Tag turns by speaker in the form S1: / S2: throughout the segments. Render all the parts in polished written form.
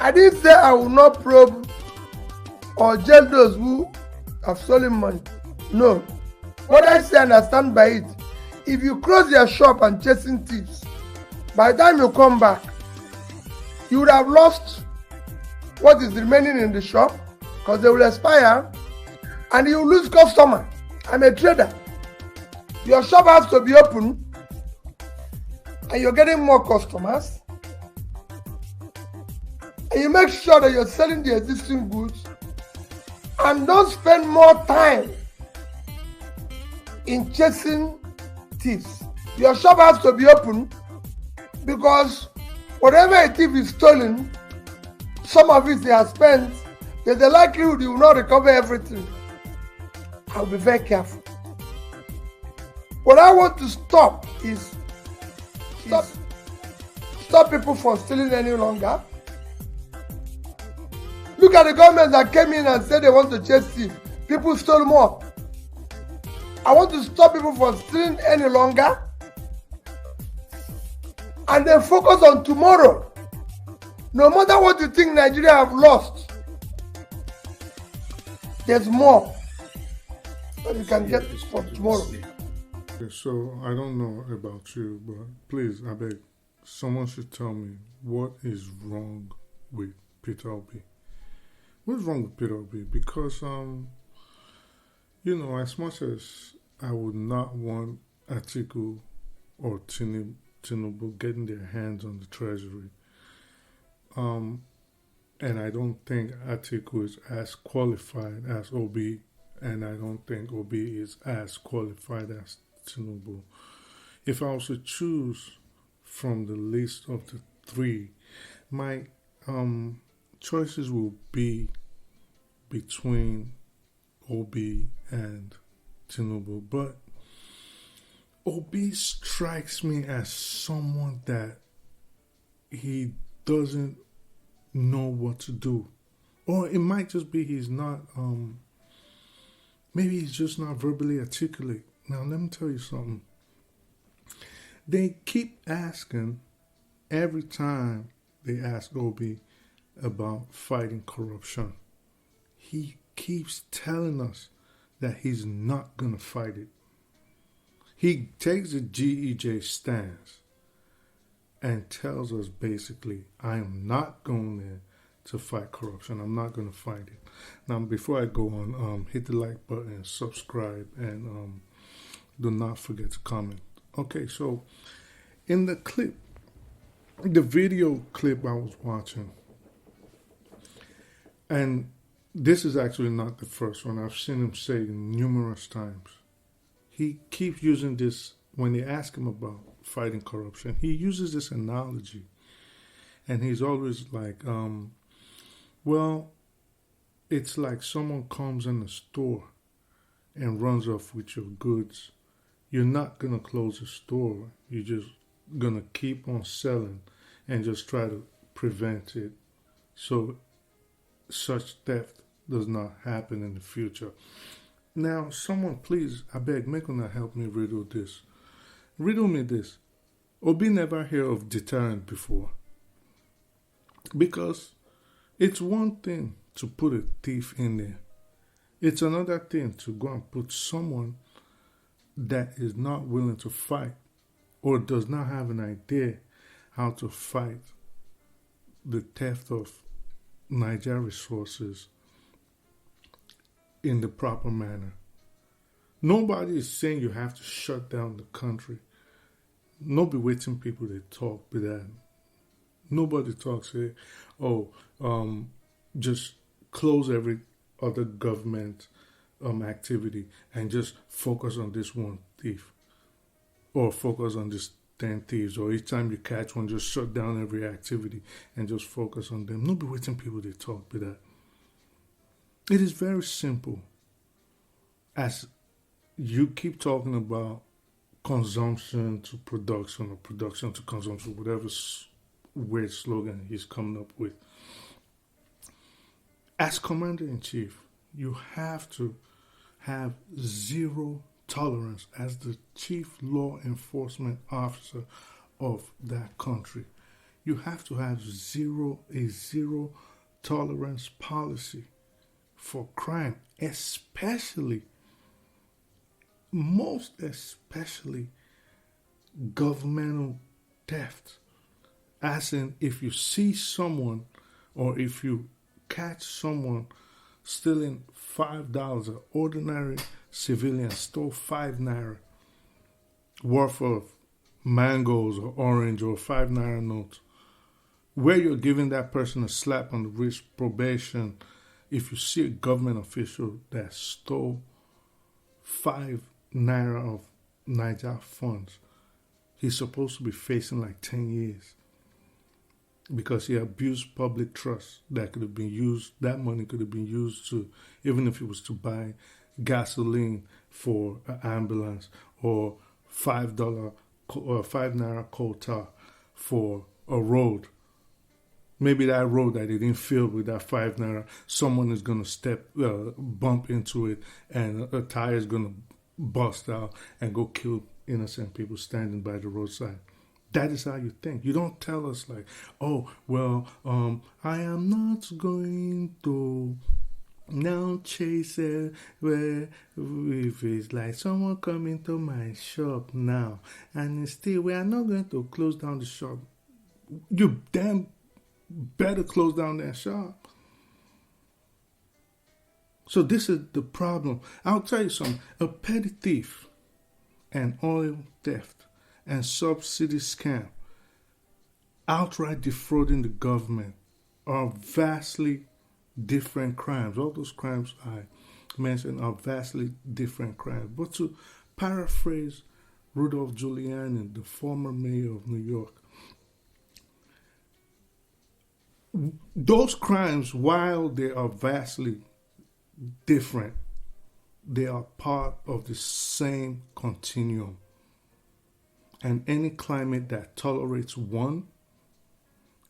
S1: I didn't say I will not probe or jail those who have stolen money. No. What I say and I stand by it. If you close your shop and chasing thieves, by the time you come back, you would have lost what is remaining in the shop because they will expire and you lose customer. I'm a trader. Your shop has to be open and you're getting more customers. And you make sure that you're selling the existing goods and don't spend more time in chasing thieves. Your shop has to be open because whatever a thief is stolen, some of it they have spent, there's a likelihood you will not recover everything. I'll be very careful. What I want to stop is stop people from stealing any longer. Look at the government that came in and said they want to chase thieves. People stole more. I want to stop people from stealing any longer and then focus on tomorrow. No matter what you think Nigeria have lost, there's more that you can get for tomorrow.
S2: Okay, so I don't know about you, but please, I beg, someone should tell me what is wrong with Peter Obi. What's wrong with Peter Obi? Because, as much as I would not want Atiku or Tinubu getting their hands on the treasury, and I don't think Atiku is as qualified as Obi, and I don't think Obi is as qualified as Tinubu. If I was to choose from the list of the three, my choices will be between Obi and Tinubu, but Obi strikes me as someone that he doesn't know what to do, or it might just be he's not. Maybe he's just not verbally articulate. Now, let me tell you something. They keep asking every time they ask Obi about fighting corruption. He keeps telling us that he's not going to fight it. He takes a GEJ stance and tells us basically, I am not going there to fight corruption. I'm not going to fight it. Now, before I go on, hit the like button, subscribe, and do not forget to comment. Okay, so in the clip, the video clip I was watching, and this is actually not the first one. I've seen him say numerous times. He keeps using this when they ask him about fighting corruption. He uses this analogy, and he's always like, well, it's like someone comes in the store and runs off with your goods. You're not going to close the store. You're just going to keep on selling and just try to prevent it so such theft does not happen in the future. Now, someone please, I beg, make una help me riddle this. Riddle me this. Obi never heard of deterrent before. Because it's one thing to put a thief in there. It's another thing to go and put someone that is not willing to fight or does not have an idea how to fight the theft of Nigerian resources in the proper manner. Nobody is saying you have to shut down the country. Nobody waiting people to talk with that. Nobody talks say, just close every other government activity and just focus on this one thief, or focus on this 10 thieves, or each time you catch one, just shut down every activity and just focus on them. Nobody waiting people to talk with that. It is very simple. As you keep talking about consumption to production or production to consumption, whatever weird slogan he's coming up with. As Commander-in-Chief, you have to have zero tolerance as the chief law enforcement officer of that country. you have to have a zero tolerance policy for crime, especially, most especially, governmental theft. As in, if you see someone or if you catch someone stealing $5, an ordinary civilian stole ₦5 worth of mangoes or orange or ₦5 notes, where you're giving that person a slap on the wrist, probation, if you see a government official that stole ₦5 of Niger funds, he's supposed to be facing like 10 years because he abused public trust that could have been used, that money could have been used to, even if it was to buy gasoline for an ambulance or $5 or ₦5 quota for a road. Maybe that road that they didn't fill with that ₦5, someone is going to bump into it, and a tire is going to bust out and go kill innocent people standing by the roadside. That is how you think. You don't tell us like, oh, well, I am not going to now chase it where if it's like someone coming to my shop now and still we are not going to close down the shop. You damn better close down that shop. So this is the problem. I'll tell you something. A petty thief and oil theft and subsidy scam, outright defrauding the government, are vastly different crimes. All those crimes I mentioned are vastly different crimes. But to paraphrase Rudolph Giuliani, the former mayor of New York, those crimes, while they are vastly different, they are part of the same continuum. And any climate that tolerates one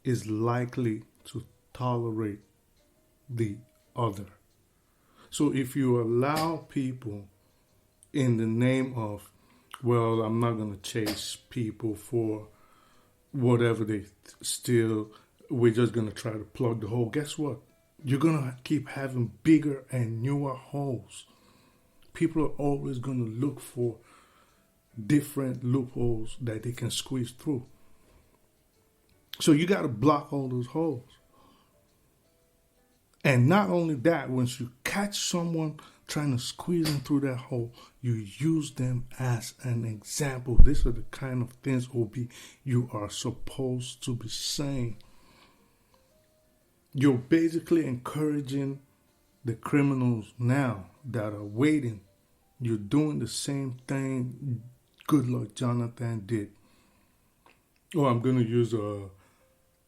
S2: is likely to tolerate the other. So if you allow people in the name of, well, I'm not going to chase people for whatever they steal, we're just going to try to plug the hole. Guess what? You're going to keep having bigger and newer holes. People are always going to look for different loopholes that they can squeeze through. So you got to block all those holes. And not only that, once you catch someone trying to squeeze in through that hole, you use them as an example. These are the kind of things, OB, you are supposed to be saying. You're basically encouraging the criminals now that are waiting. You're doing the same thing Good Luck Jonathan did. Oh, I'm going to use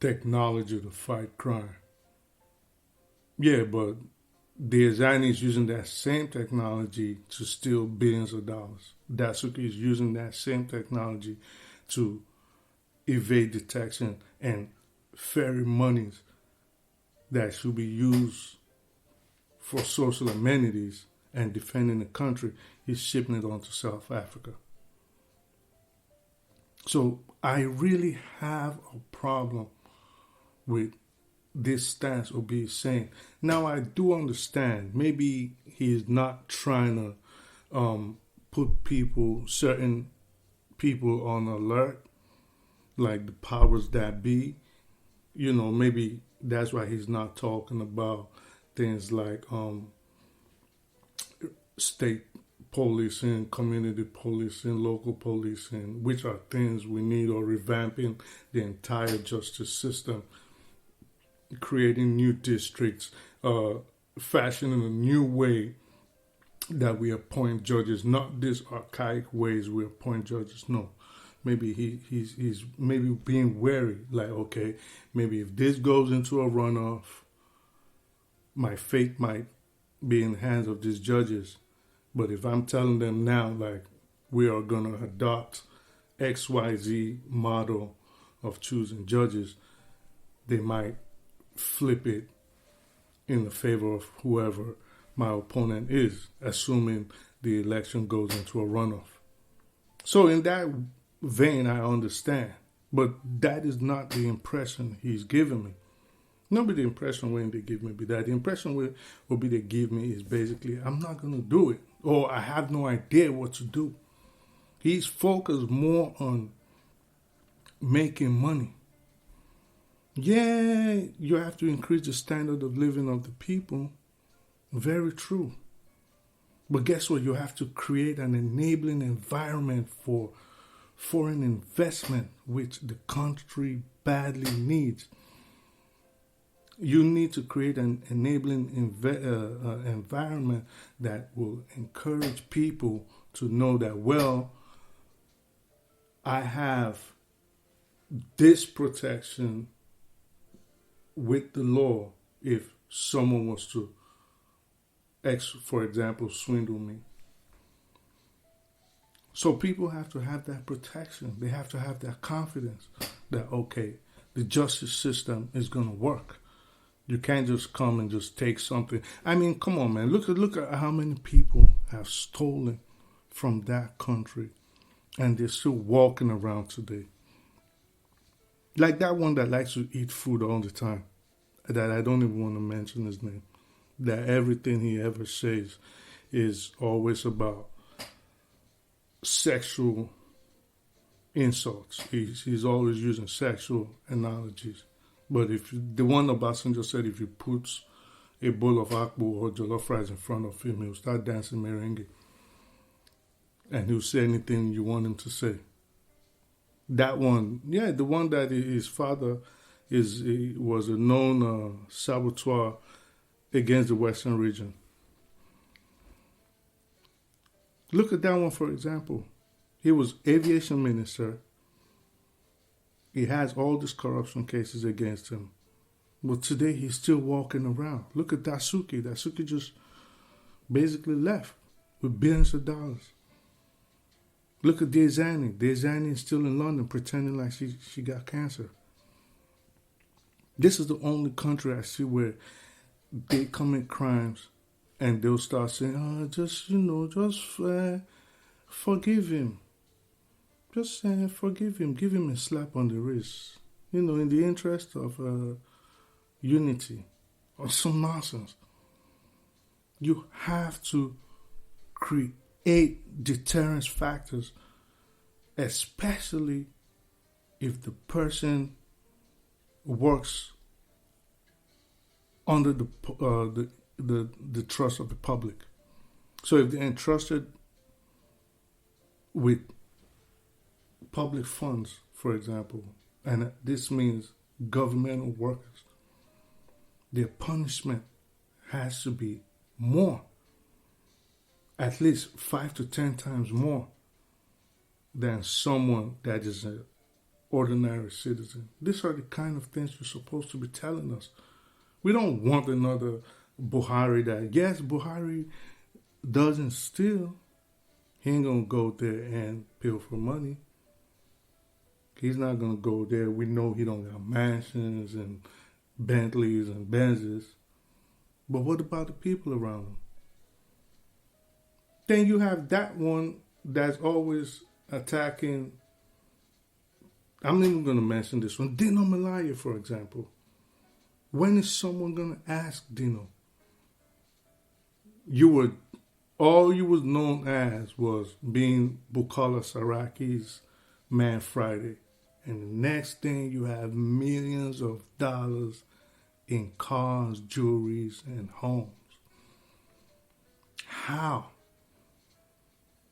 S2: technology to fight crime. Yeah, but the Azani is using that same technology to steal billions of dollars. Dasuki is using that same technology to evade detection and ferry monies that should be used for social amenities and defending the country. He's shipping it on to South Africa. So I really have a problem with this stance Obi is saying. Now I do understand. Maybe he's not trying to put certain people on alert, like the powers that be. You know, maybe that's why he's not talking about things like state policing, community policing, local policing, which are things we need, or revamping the entire justice system, creating new districts, fashioning a new way that we appoint judges, not these archaic ways we appoint judges. No, maybe he's maybe being wary, like, okay, maybe if this goes into a runoff, my fate might be in the hands of these judges. But if I'm telling them now, like, we are going to adopt XYZ model of choosing judges, they might flip it in the favor of whoever my opponent is, assuming the election goes into a runoff. So in that vein, I understand. But that is not the impression he's giving me. Not be the impression when they give me be that. The impression will be they give me is basically, I'm not going to do it. Or I have no idea what to do. He's focused more on making money. Yeah, you have to increase the standard of living of the people. Very true. But guess what? You have to create an enabling environment for foreign investment, which the country badly needs. You need to create an enabling environment that will encourage people to know that, well, I have this protection with the law if someone was to, for example, swindle me. So people have to have that protection. They have to have that confidence that, okay, the justice system is going to work. You can't just come and just take something. I mean, come on, man. Look at how many people have stolen from that country and they're still walking around today. Like that one that likes to eat food all the time, that I don't even want to mention his name, that everything he ever says is always about sexual insults. He's always using sexual analogies. But if the one Obasanjo said, if you put a bowl of akpu or jollof rice in front of him, he'll start dancing merengue. And he'll say anything you want him to say. That one, yeah, the one that his father was a known saboteur against the Western region. Look at that one, for example. He was aviation minister. He has all these corruption cases against him. But today he's still walking around. Look at Dasuki. Dasuki just basically left with billions of dollars. Look at Dezani. Dezani is still in London pretending like she got cancer. This is the only country I see where they commit crimes and they'll start saying, just forgive him. Just forgive him. Give him a slap on the wrist. In the interest of unity or some nonsense. You have to create deterrence factors, especially if the person works under the trust of the public. So if they're entrusted with public funds, for example, and this means governmental workers, their punishment has to be more, at least 5 to 10 times more than someone that is an ordinary citizen. These are the kind of things you're supposed to be telling us. We don't want another Buhari that, yes, Buhari doesn't steal. He ain't going to go there and pilfer money. He's not going to go there. We know he don't got mansions and Bentleys and Benzes. But what about the people around him? Then you have that one that's always attacking. I'm not even going to mention this one. Dino Malaya, for example. When is someone going to ask Dino? All you was known as was being Bukola Saraki's Man Friday. And the next thing you have millions of dollars in cars, jewelries, and homes. How?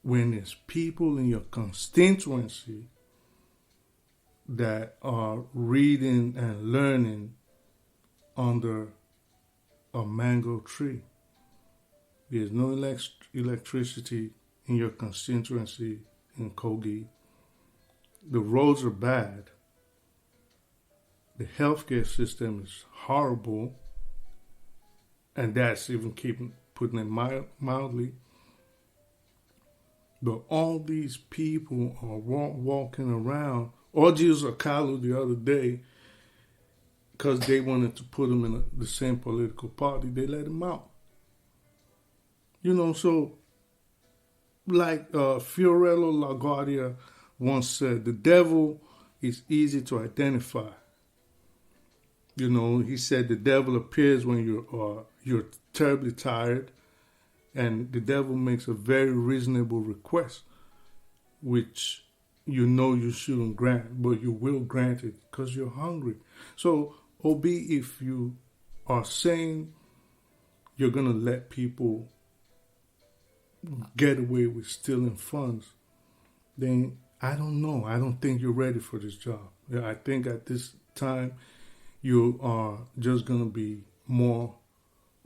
S2: When there's people in your constituency that are reading and learning under a mango tree. There's no electricity in your constituency in Kogi. The roads are bad. The healthcare system is horrible. And that's even putting it mildly. But all these people are walking around. Orji's Akalu the other day, because they wanted to put him in the same political party, they let him out. So like Fiorello LaGuardia once said, the devil is easy to identify. You know, he said the devil appears when you're terribly tired, and the devil makes a very reasonable request, which you know you shouldn't grant, but you will grant it because you're hungry. So, OB, if you are saying you're going to let people get away with stealing funds, then I don't know. I don't think you're ready for this job. Yeah, I think at this time you are just going to be more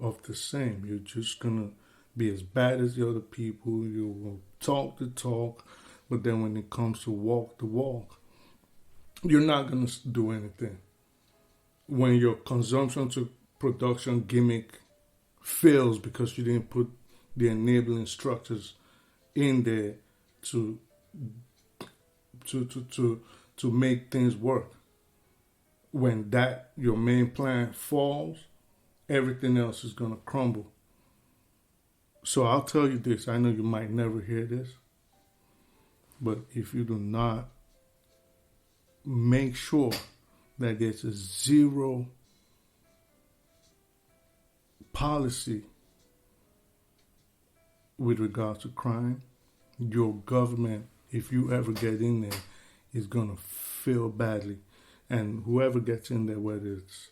S2: of the same. You're just going to be as bad as the other people. You will talk the talk, but then when it comes to walk the walk, you're not going to do anything. When your consumption to production gimmick fails because you didn't put the enabling structures in there to make things work. When that your main plan falls, everything else is gonna crumble. So I'll tell you this, I know you might never hear this, but if you do not make sure that there's a zero policy with regards to crime, your government, if you ever get in there, is going to feel badly. And whoever gets in there, whether it's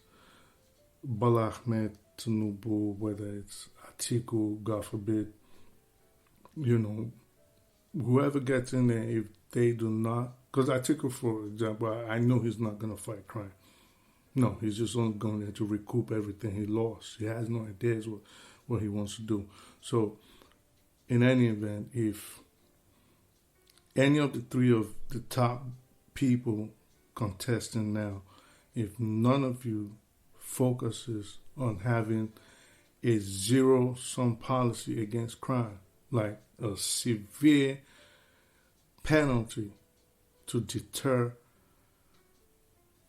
S2: Bola Tinubu, whether it's Atiku, God forbid, you know, whoever gets in there, if they do not, because Atiku, for example, I know he's not going to fight crime. No, he's just only going there to recoup everything he lost. He has no ideas what he wants to do. So, in any event, if any of the three of the top people contesting now, if none of you focuses on having a zero-sum policy against crime, like a severe penalty to deter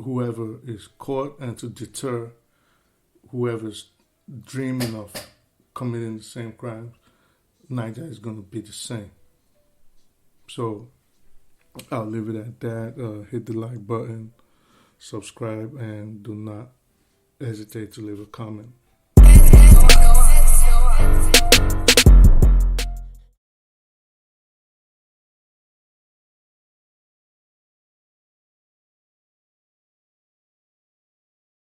S2: whoever is caught and to deter whoever's dreaming of committing the same crimes, Nigeria is going to be the same. So I'll leave it at that. Hit the like button, subscribe, and do not hesitate to leave a comment.